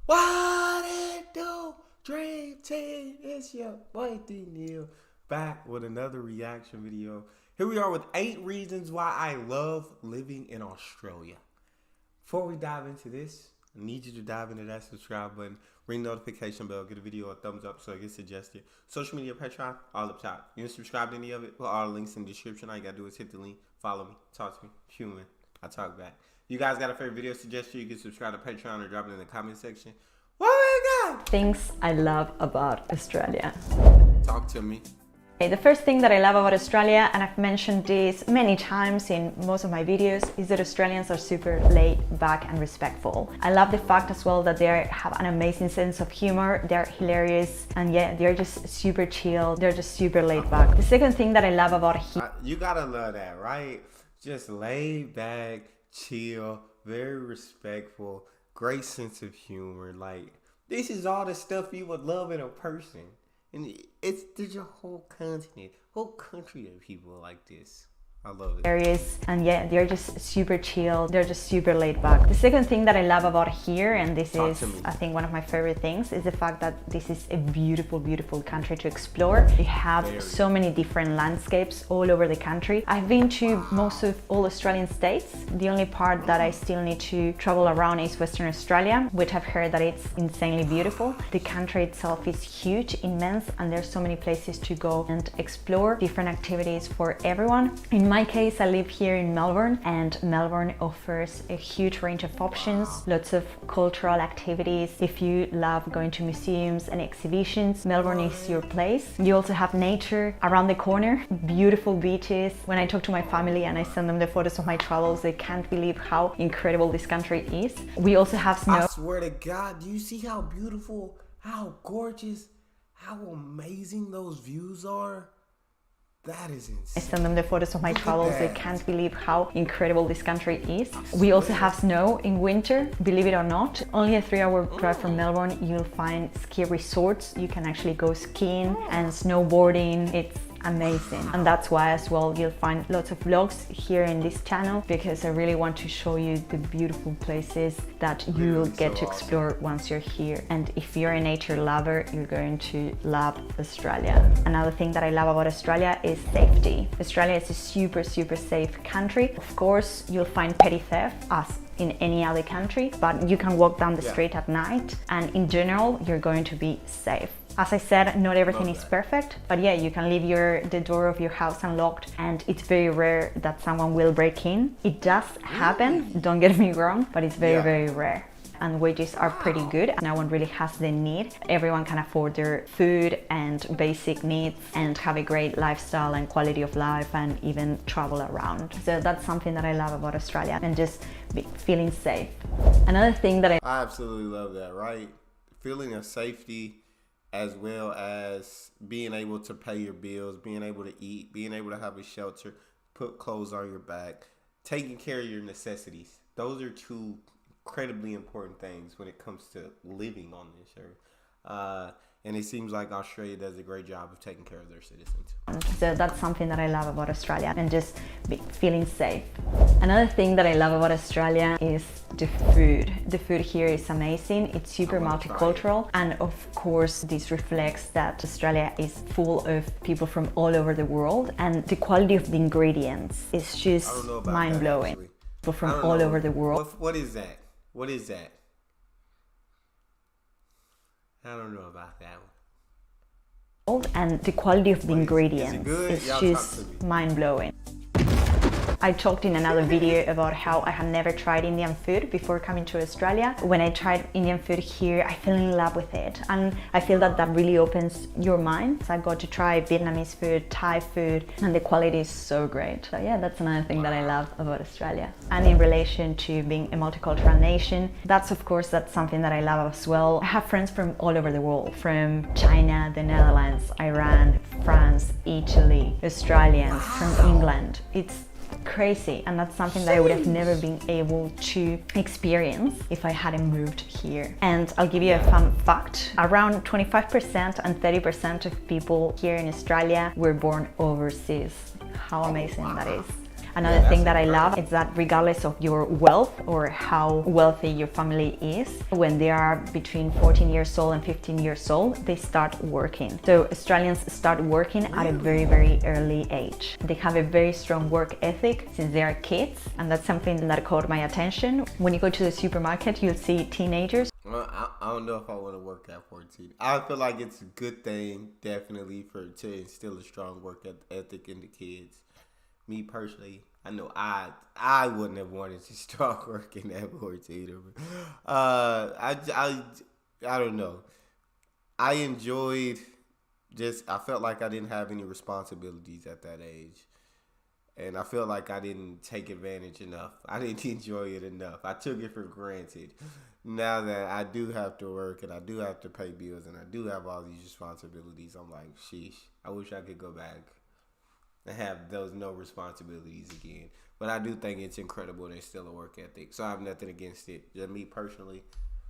What it do? Dream Team, it's your boy Neal back with another reaction video. Here we are with 8 reasons why I love living in Australia. Before we dive into this, I need you to dive into that subscribe button, ring the notification bell, get a video a thumbs up so it gets suggested. Social media, Patreon, all up top. You can subscribe to any of it, put all the links in the description. All you gotta do is hit the link, follow me, talk to me, human. I talk back. You guys got a favorite video suggestion? You can subscribe to Patreon or drop it in the comment section. What we got? Things I love about Australia. Talk to me. Okay, the first thing that I love about Australia, and I've mentioned this many times in most of my videos, is that Australians are super laid back and respectful. I love the fact as well that they have an amazing sense of humor, they're hilarious, and yeah, they're just super chill, they're just super laid back. The second thing that I love about here... You gotta love that, right? Just laid back, chill, very respectful, great sense of humor. Like, this is all the stuff you would love in a person. And there's a whole continent, whole country of people like this. I love it. And yeah, they're just super chill, they're just super laid back. The second thing that I love about here, and this is I think one of my favorite things, is the fact that this is a beautiful, beautiful country to explore. You have so many different landscapes all over the country. I've been to most of all Australian states. The only part that I still need to travel around is Western Australia, which I've heard that it's insanely beautiful. The country itself is huge, immense, and there's so many places to go and explore, different activities for everyone. In my case, I live here in Melbourne, and Melbourne offers a huge range of options, lots of cultural activities. If you love going to museums and exhibitions, Melbourne is your place. You also have nature around the corner, beautiful beaches. When I talk to my family and I send them the photos of my travels, they can't believe how incredible this country is. We also have snow. I swear to God, do you see how beautiful, how gorgeous, how amazing those views are? That is insane. I send them the photos of my travels. They can't believe how incredible this country is. We also have snow in winter, believe it or not. Only a 3-hour drive from Melbourne, you'll find ski resorts. You can actually go skiing and snowboarding. It's amazing, and that's why as well you'll find lots of vlogs here in this channel, because I really want to show you the beautiful places that you'll get to explore once you're here. And if you're a nature lover, you're going to love Australia. Another thing that I love about Australia is safety. Australia is a super safe country. Of course, you'll find petty theft as in any other country, but you can walk down the street at night, and in general you're going to be safe. As I said, not everything is perfect, but yeah, you can leave the door of your house unlocked, and it's very rare that someone will break in. It does happen, don't get me wrong, but it's very rare. And wages are pretty good. No one really has the need. Everyone can afford their food and basic needs and have a great lifestyle and quality of life, and even travel around. So that's something that I love about Australia, and just feeling safe. Another thing that I absolutely love that, right? Feeling of safety, as well as being able to pay your bills, being able to eat, being able to have a shelter, put clothes on your back, taking care of your necessities. Those are 2 incredibly important things when it comes to living on this earth. And it seems like Australia does a great job of taking care of their citizens. So that's something that I love about Australia, and just feeling safe. Another thing that I love about Australia is the food. The food here is amazing. It's super multicultural, and of course this reflects that Australia is full of people from all over the world, and the quality of the ingredients is just mind-blowing. People from all over the world. What is that? What is that? I don't know about that one. And the quality of the ingredients is just mind-blowing. I talked in another video about how I had never tried Indian food before coming to Australia. When I tried Indian food here, I fell in love with it, and I feel that that really opens your mind. So I got to try Vietnamese food, Thai food, and the quality is so great. So yeah, that's another thing that I love about Australia. And in relation to being a multicultural nation, that's something that I love as well. I have friends from all over the world, from China, the Netherlands, Iran, France, Italy, Australians, from England. It's crazy, and that's something that I would have never been able to experience if I hadn't moved here. And I'll give you a fun fact: around 25% and 30% of people here in Australia were born overseas. How amazing that is. Another thing that I love is that regardless of your wealth or how wealthy your family is, when they are between 14 years old and 15 years old, they start working. So Australians start working at a very, very early age. They have a very strong work ethic since they are kids, and that's something that caught my attention. When you go to the supermarket, you'll see teenagers. Well, I don't know if I want to work at 14. I feel like it's a good thing, definitely, to instill a strong work ethic in the kids. Me personally, I know I wouldn't have wanted to start working at 14. I don't know. I enjoyed I felt like I didn't have any responsibilities at that age. And I feel like I didn't take advantage enough. I didn't enjoy it enough. I took it for granted. Now that I do have to work and I do have to pay bills and I do have all these responsibilities, I'm like, sheesh, I wish I could go back and have those no responsibilities again. But I do think it's incredible there's still a work ethic. So I have nothing against it. Just me personally.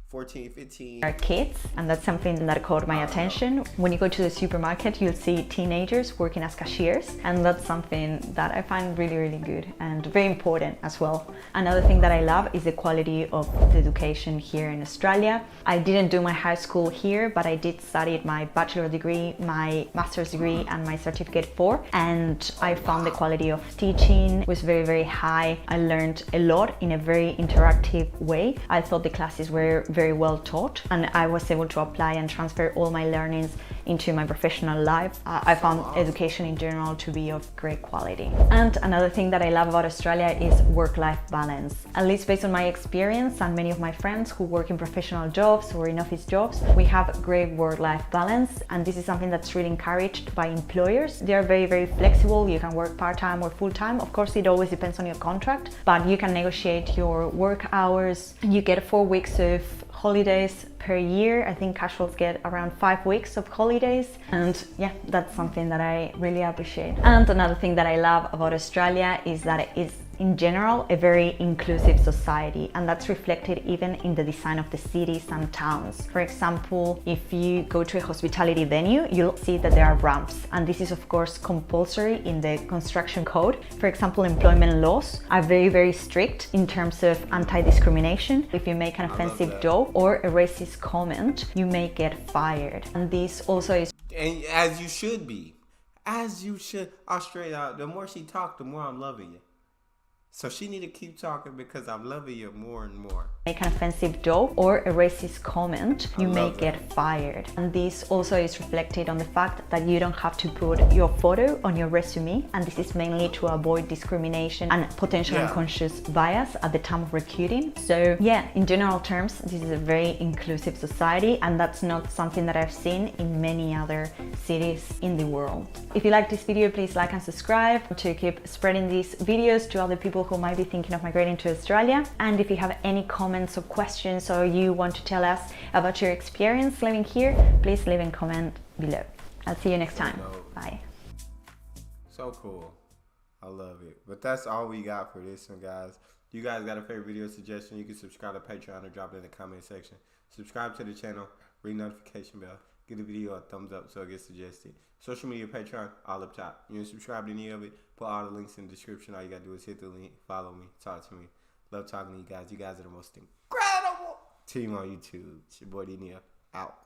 14, 15. Are kids, and that's something that caught my attention. When you go to the supermarket, you'll see teenagers working as cashiers, and that's something that I find really, really good and very important as well. Another thing that I love is the quality of the education here in Australia. I didn't do my high school here, but I did study my bachelor degree, my master's degree, and my certificate 4, and I found the quality of teaching was very, very high. I learned a lot in a very interactive way. I thought the classes were very well taught, and I was able to apply and transfer all my learnings into my professional life. I found education in general to be of great quality. And another thing that I love about Australia is work-life balance. At least based on my experience and many of my friends who work in professional jobs or in office jobs, we have great work-life balance, and this is something that's really encouraged by employers. They are very, very flexible. You can work part-time or full-time. Of course, it always depends on your contract, but you can negotiate your work hours. You get 4 weeks of holidays per year. I think casuals get around 5 weeks of holidays, and yeah, that's something that I really appreciate. And another thing that I love about Australia is that it is in general a very inclusive society, and that's reflected even in the design of the cities and towns. For example, if you go to a hospitality venue, you'll see that there are ramps, and this is of course compulsory in the construction code. For example, employment laws are very, very strict in terms of anti-discrimination. If you make an offensive joke or a racist comment, you may get fired, and this also is, And as you should be. As you should. Australia, the more she talks, the more I'm loving you. So she need to keep talking because I'm loving you more and more. Make an offensive joke or a racist comment, you may get fired. And this also is reflected on the fact that you don't have to put your photo on your resume, and this is mainly to avoid discrimination and potential unconscious bias at the time of recruiting. So yeah, in general terms, this is a very inclusive society, and that's not something that I've seen in many other cities in the world. If you like this video, please like and subscribe to keep spreading these videos to other people who might be thinking of migrating to Australia. And if you have any comments or questions, or you want to tell us about your experience living here, please leave a comment below. I'll see you next time. Bye. So cool. I love it. But that's all we got for this one, guys. If you guys got a favorite video suggestion, you can subscribe to Patreon or drop it in the comment section. Subscribe to the channel, ring notification bell, give the video a thumbs up so it gets suggested. Social media, Patreon, all up top. You can subscribe to any of it, put all the links in the description. All you gotta do is hit the link, follow me, talk to me. Love talking to you guys. You guys are the most incredible team on YouTube. It's your boy Neal, out.